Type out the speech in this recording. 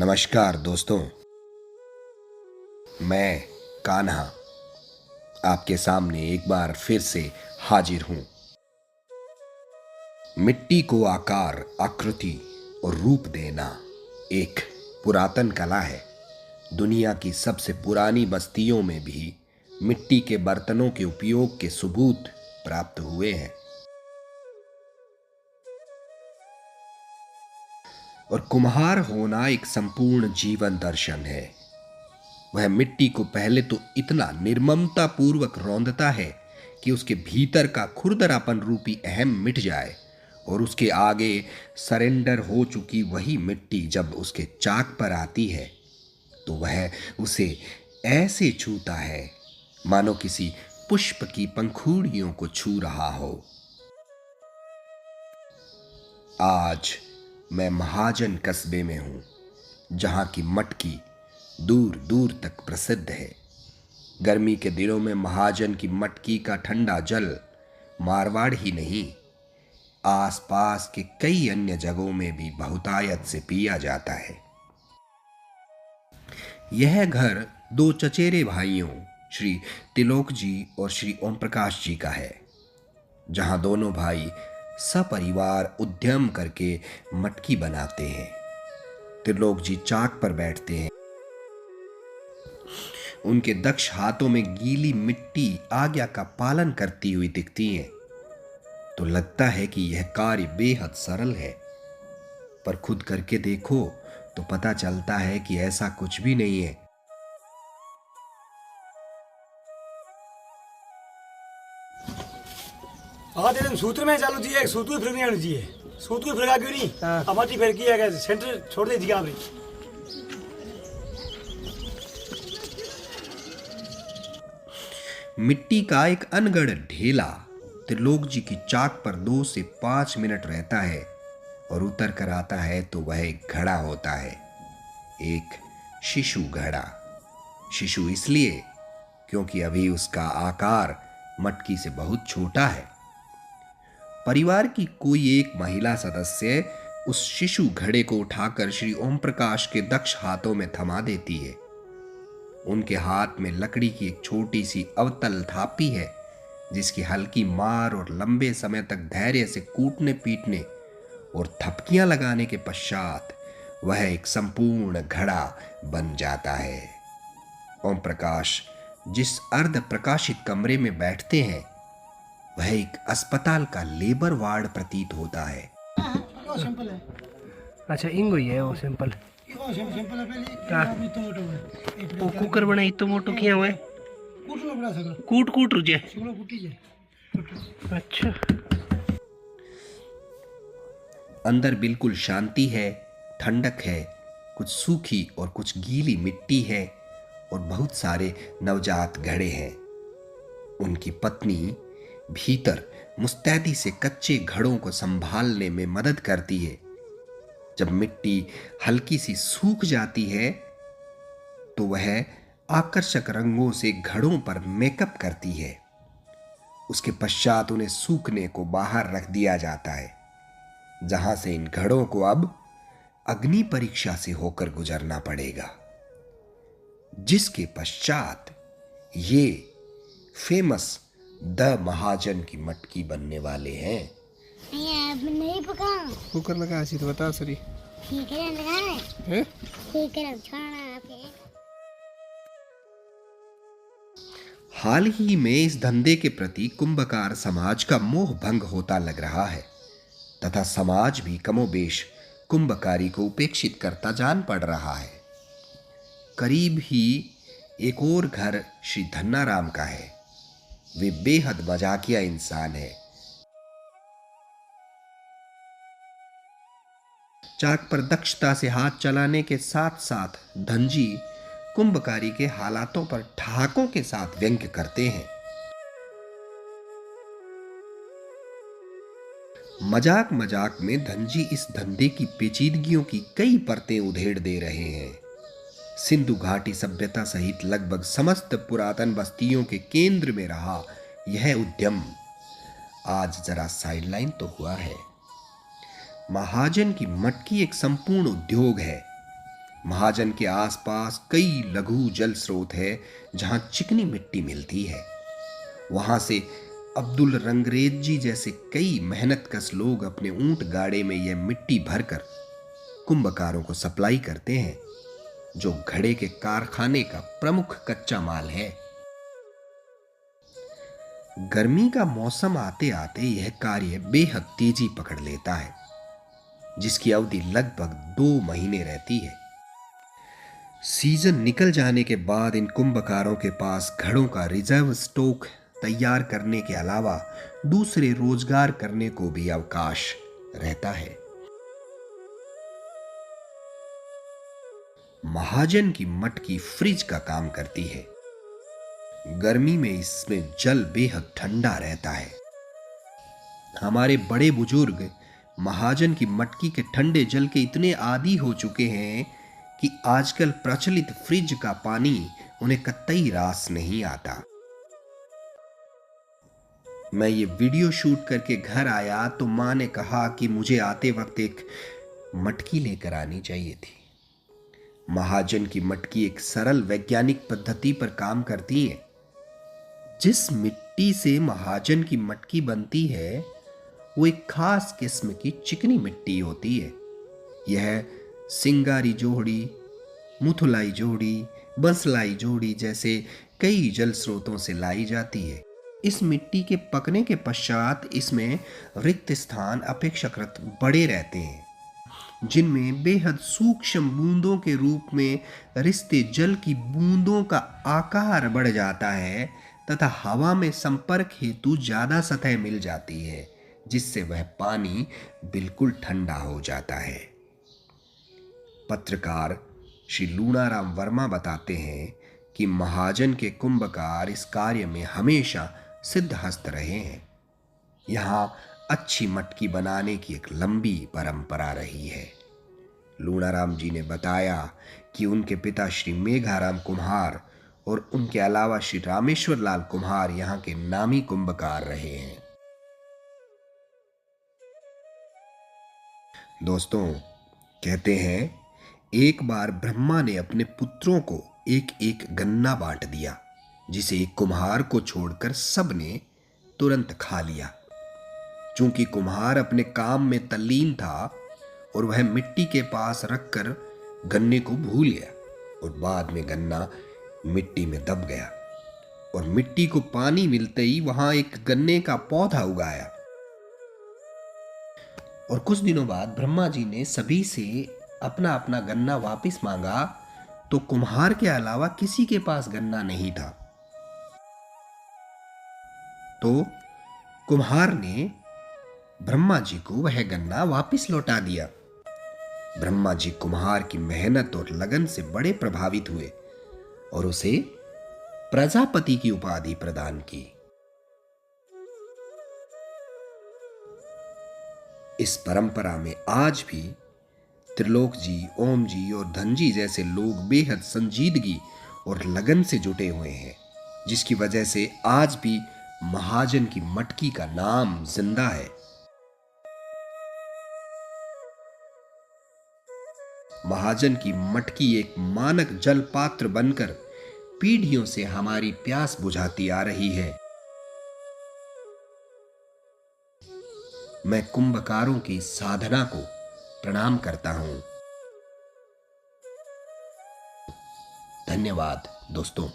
नमस्कार दोस्तों, मैं कान्हा आपके सामने एक बार फिर से हाजिर हूं। मिट्टी को आकार, आकृति और रूप देना एक पुरातन कला है। दुनिया की सबसे पुरानी बस्तियों में भी मिट्टी के बर्तनों के उपयोग के सबूत प्राप्त हुए हैं। और कुम्हार होना एक संपूर्ण जीवन दर्शन है। वह मिट्टी को पहले तो इतना निर्ममता पूर्वक रौंदता है कि उसके भीतर का खुरदरापन रूपी अहम मिट जाए, और उसके आगे सरेंडर हो चुकी वही मिट्टी जब उसके चाक पर आती है तो वह उसे ऐसे छूता है मानो किसी पुष्प की पंखुड़ियों को छू रहा हो। आज मैं महाजन कस्बे में हूं, जहां की मटकी दूर दूर तक प्रसिद्ध है। गर्मी के दिनों में महाजन की मटकी का ठंडा जल मारवाड़ ही नहीं, आसपास के कई अन्य जगहों में भी बहुतायत से पिया जाता है। यह घर दो चचेरे भाइयों श्री तिलोक जी और श्री ओम प्रकाश जी का है, जहां दोनों भाई सपरिवार उद्यम करके मटकी बनाते हैं। त्रिलोक जी चाक पर बैठते हैं। उनके दक्ष हाथों में गीली मिट्टी आज्ञा का पालन करती हुई दिखती है, तो लगता है कि यह कार्य बेहद सरल है। पर खुद करके देखो तो पता चलता है कि ऐसा कुछ भी नहीं है। हाँ तेरे सूत्र में चालू चाहिए, सूत्र फिर नहीं आनी चाहिए। सूत्र फिर क्यों नहीं? हमारी फिर की है, सेंटर छोड़ दे दिया आपने। मिट्टी का एक अनगढ़ ढेला त्रिलोक जी की चाक पर 2 से 5 मिनट रहता है और उतर कर आता है तो वह एक घड़ा होता है, एक शिशु घड़ा। शिशु इसलिए क्योंकि अभी उसका आकार मटकी से बहुत छोटा है। परिवार की कोई एक महिला सदस्य उस शिशु घड़े को उठाकर श्री ओम प्रकाश के दक्ष हाथों में थमा देती है। उनके हाथ में लकड़ी की एक छोटी सी अवतल थापी है, जिसकी हल्की मार और लंबे समय तक धैर्य से कूटने पीटने और थपकियां लगाने के पश्चात वह एक संपूर्ण घड़ा बन जाता है। ओम प्रकाश जिस अर्ध प्रकाशित कमरे में बैठते हैं वह एक अस्पताल का लेबर वार्ड प्रतीत होता है। सिंपल है। अच्छा इंगो ही है वो सिंपल। सिंपल है पहले तो मोटो है। वो कुकर बना इतो मोटो किया हुआ है। कूटना बड़ा सगला। कूट कूट रुजे। सगला कूटी जाए। अच्छा। अंदर बिल्कुल शांति है, ठंडक है, कुछ सूखी और कुछ गीली मिट्टी है और बहुत सारे नवजात घड़े हैं। उनकी पत्नी भीतर मुस्तैदी से कच्चे घड़ों को संभालने में मदद करती है। जब मिट्टी हल्की सी सूख जाती है तो वह आकर्षक रंगों से घड़ों पर मेकअप करती है। उसके पश्चात उन्हें सूखने को बाहर रख दिया जाता है, जहां से इन घड़ों को अब अग्नि परीक्षा से होकर गुजरना पड़ेगा, जिसके पश्चात ये फेमस द महाजन की मटकी बनने वाले हैं। नहीं पका। कुकर लगा सी तो बता सरी। ठीक है लगाए हैं? ठीक है छोड़ना आपके। हाल ही में इस धंधे के प्रति कुंभकार समाज का मोह भंग होता लग रहा है तथा समाज भी कमोबेश कुंभकारी को उपेक्षित करता जान पड़ रहा है। करीब ही एक और घर श्री धन्नाराम का है। वे बेहद मजाकिया इंसान है। चाक पर दक्षता से हाथ चलाने के साथ साथ धनजी कुंभकारी के हालातों पर ठहाकों के साथ व्यंग्य करते हैं। मजाक मजाक में धनजी इस धंधे की पेचीदगियों की कई परतें उधेड़ दे रहे हैं। सिंधु घाटी सभ्यता सहित लगभग समस्त पुरातन बस्तियों के केंद्र में रहा यह उद्यम आज जरा साइडलाइन तो हुआ है। महाजन की मटकी एक संपूर्ण उद्योग है। महाजन के आसपास कई लघु जल स्रोत है जहां चिकनी मिट्टी मिलती है। वहां से अब्दुल रंगरेज जी जैसे कई मेहनतकश लोग अपने ऊंट गाड़े में यह मिट्टी भरकर कुंभकारों को सप्लाई करते हैं, जो घड़े के कारखाने का प्रमुख कच्चा माल है। गर्मी का मौसम आते आते यह कार्य बेहद तेजी पकड़ लेता है, जिसकी अवधि लगभग 2 महीने रहती है। सीजन निकल जाने के बाद इन कुंभकारों के पास घड़ों का रिजर्व स्टॉक तैयार करने के अलावा दूसरे रोजगार करने को भी अवकाश रहता है। महाजन की मटकी फ्रिज का काम करती है। गर्मी में इसमें जल बेहद ठंडा रहता है। हमारे बड़े बुजुर्ग महाजन की मटकी के ठंडे जल के इतने आदी हो चुके हैं कि आजकल प्रचलित फ्रिज का पानी उन्हें कतई रास नहीं आता। मैं ये वीडियो शूट करके घर आया तो मां ने कहा कि मुझे आते वक्त एक मटकी लेकर आनी चाहिए थी। महाजन की मटकी एक सरल वैज्ञानिक पद्धति पर काम करती है। जिस मिट्टी से महाजन की मटकी बनती है वो एक खास किस्म की चिकनी मिट्टी होती है। यह सिंगारी जोड़ी, मुथुलाई जोड़ी, बंसलाई जोड़ी जैसे कई जल स्रोतों से लाई जाती है। इस मिट्टी के पकने के पश्चात इसमें रिक्त स्थान अपेक्षाकृत बड़े रहते हैं, जिनमें बेहद सूक्ष्म बूंदों के रूप में रिश्ते जल की बूंदों का आकार बढ़ जाता है तथा हवा में संपर्क हेतु ज्यादा सतह मिल जाती है, जिससे वह पानी बिल्कुल ठंडा हो जाता है। पत्रकार श्री लूणाराम वर्मा बताते हैं कि महाजन के कुंभकार इस कार्य में हमेशा सिद्धहस्त रहे हैं। यहां अच्छी मटकी बनाने की एक लंबी परंपरा रही है। लूणाराम जी ने बताया कि उनके पिता श्री मेघाराम कुम्हार और उनके अलावा श्री रामेश्वर लाल कुम्हार यहां के नामी कुंभकार रहे हैं। दोस्तों, कहते हैं एक बार ब्रह्मा ने अपने पुत्रों को एक एक गन्ना बांट दिया, जिसे एक कुम्हार को छोड़कर सबने तुरंत खा लिया। चूंकि कुम्हार अपने काम में तल्लीन था और वह मिट्टी के पास रखकर गन्ने को भूल गया और बाद में गन्ना मिट्टी में दब गया और मिट्टी को पानी मिलते ही वहां एक गन्ने का पौधा उगाया। और कुछ दिनों बाद ब्रह्मा जी ने सभी से अपना अपना गन्ना वापस मांगा तो कुम्हार के अलावा किसी के पास गन्ना नहीं था। तो कुम्हार ने ब्रह्मा जी को वह गन्ना वापस लौटा दिया। ब्रह्मा जी कुम्हार की मेहनत और लगन से बड़े प्रभावित हुए और उसे प्रजापति की उपाधि प्रदान की। इस परंपरा में आज भी त्रिलोक जी, ओम जी और धन जी जैसे लोग बेहद संजीदगी और लगन से जुटे हुए हैं, जिसकी वजह से आज भी महाजन की मटकी का नाम जिंदा है। महाजन की मटकी एक मानक जल पात्र बनकर पीढ़ियों से हमारी प्यास बुझाती आ रही है। मैं कुंभकारों की साधना को प्रणाम करता हूं। धन्यवाद दोस्तों।